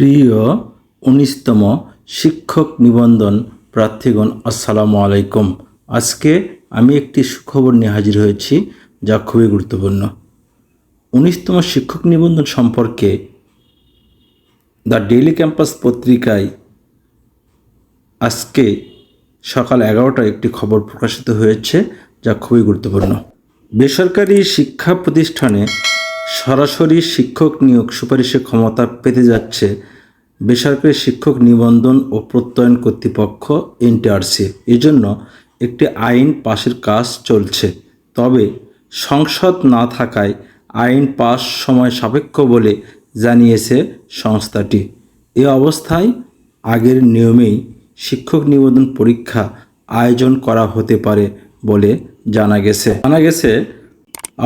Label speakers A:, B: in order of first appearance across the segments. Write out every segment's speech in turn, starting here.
A: প্রিয় ১৯তম শিক্ষক নিবন্ধন প্রার্থীগণ, আসসালামু আলাইকুম। আজকে আমি একটি সুখবর নিয়ে হাজির হয়েছি, যা খুবই গুরুত্বপূর্ণ। ১৯তম শিক্ষক নিবন্ধন সম্পর্কে দ্য ডেইলি ক্যাম্পাস পত্রিকায় আজকে সকাল ১১টায় একটি খবর প্রকাশিত হয়েছে, যা খুবই গুরুত্বপূর্ণ। বেসরকারি শিক্ষা প্রতিষ্ঠানে সরাসরি শিক্ষক নিয়োগ সুপারিশের ক্ষমতা পেতে যাচ্ছে বেসরকারি শিক্ষক নিবন্ধন ও প্রত্যয়ন কর্তৃপক্ষ এনটিআরসি। এজন্য একটি আইন পাশের কাজ চলছে, তবে সংসদ না থাকায় আইন পাস সময় সাপেক্ষ বলে জানিয়েছে সংস্থাটি। এ অবস্থায় আগের নিয়মেই শিক্ষক নিবন্ধন পরীক্ষা আয়োজন করা হতে পারে বলে জানা গেছে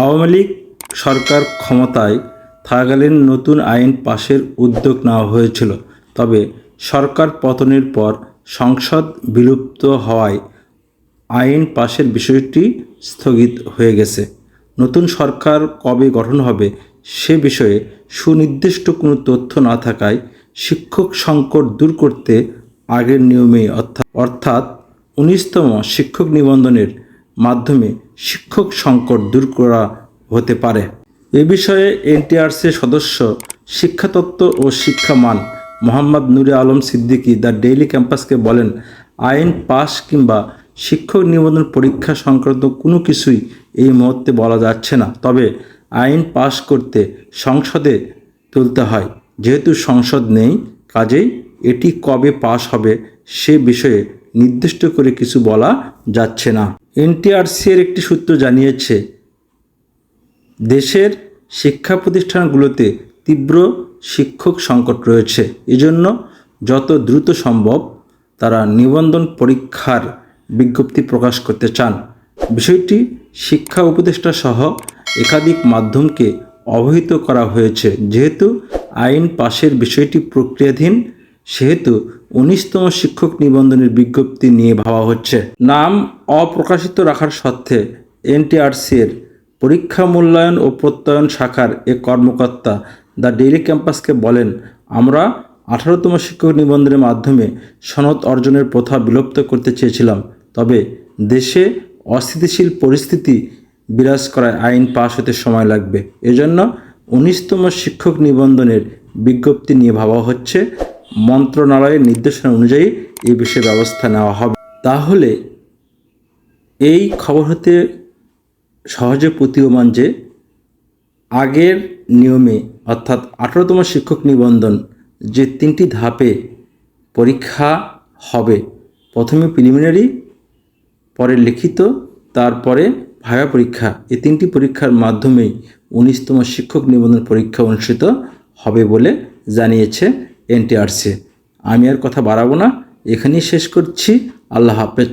A: আওয়ামী লীগ সরকার ক্ষমতায় থাকাকালীন নতুন আইন পাশের উদ্যোগ নেওয়া হয়েছিল, তবে সরকার পতনের পর সংসদ বিলুপ্ত হওয়ায় আইন পাশের বিষয়টি স্থগিত হয়ে গেছে। নতুন সরকার কবে গঠন হবে সে বিষয়ে সুনির্দিষ্ট কোনো তথ্য না থাকায় শিক্ষক সংকট দূর করতে আগের নিয়মেই অর্থাৎ ১৯তম শিক্ষক নিবন্ধনের মাধ্যমে শিক্ষক সংকট দূর করা হতে পারে। এ বিষয়ে এনটিআরসির সদস্য শিক্ষাতত্ত্ব ও শিক্ষামান মোহাম্মদ নুরে আলম সিদ্দিকী দ্য ডেইলি ক্যাম্পাসকে বলেন, আইন পাস কিংবা শিক্ষক নিবন্ধন পরীক্ষা সংক্রান্ত কোনো কিছুই এই মুহূর্তে বলা যাচ্ছে না, তবে আইন পাস করতে সংসদে তুলতে হয়। যেহেতু সংসদ নেই, কাজেই এটি কবে পাস হবে সে বিষয়ে নির্দিষ্ট করে কিছু বলা যাচ্ছে না। এনটিআরসির একটি সূত্র জানিয়েছে, দেশের শিক্ষা প্রতিষ্ঠানগুলোতে তীব্র শিক্ষক সংকট রয়েছে। এজন্য যত দ্রুত সম্ভব তারা নিবন্ধন পরীক্ষার বিজ্ঞপ্তি প্রকাশ করতে চান। বিষয়টি শিক্ষা উপদেষ্টা সহ একাধিক মাধ্যমকে অবহিত করা হয়েছে। যেহেতু আইন পাশের বিষয়টি প্রক্রিয়াধীন, সেহেতু ১৯তম শিক্ষক নিবন্ধনের বিজ্ঞপ্তি নিয়ে ভাবা হচ্ছে। নাম অপ্রকাশিত রাখার স্বার্থে এনটিআরসির পরীক্ষা মূল্যায়ন ও প্রত্যয়ন শাখার এক কর্মকর্তা দ্য ডেইলি ক্যাম্পাসকে বলেন, আমরা ১৮তম শিক্ষক নিবন্ধনের মাধ্যমে সনদ অর্জনের প্রথা বিলুপ্ত করতে চেয়েছিলাম, তবে দেশে অস্থিতিশীল পরিস্থিতি বিরাজ করায় আইন পাস হতে সময় লাগবে। এজন্য ১৯তম শিক্ষক নিবন্ধনের বিজ্ঞপ্তি নিয়ে ভাবা হচ্ছে। মন্ত্রণালয়ের নির্দেশনা অনুযায়ী এই বিষয়ে ব্যবস্থা নেওয়া হবে। তাহলে এই খবর হতে সহজে প্রতীয়মান যে আগের নিয়মে অর্থাৎ ১৮তম শিক্ষক নিবন্ধন যে ৩টি ধাপে পরীক্ষা হবে, প্রথমে প্রিলিমিনারি, পরে লিখিত, তারপরে ভাইভা পরীক্ষা, এই ৩টি পরীক্ষার মাধ্যমেই ১৯তম শিক্ষক নিবন্ধন পরীক্ষা অনুষ্ঠিত হবে বলে জানিয়েছে এনটিআরসি। আমি আর কথা বাড়াবো না, এখানেই শেষ করছি। আল্লাহ হাফেজ।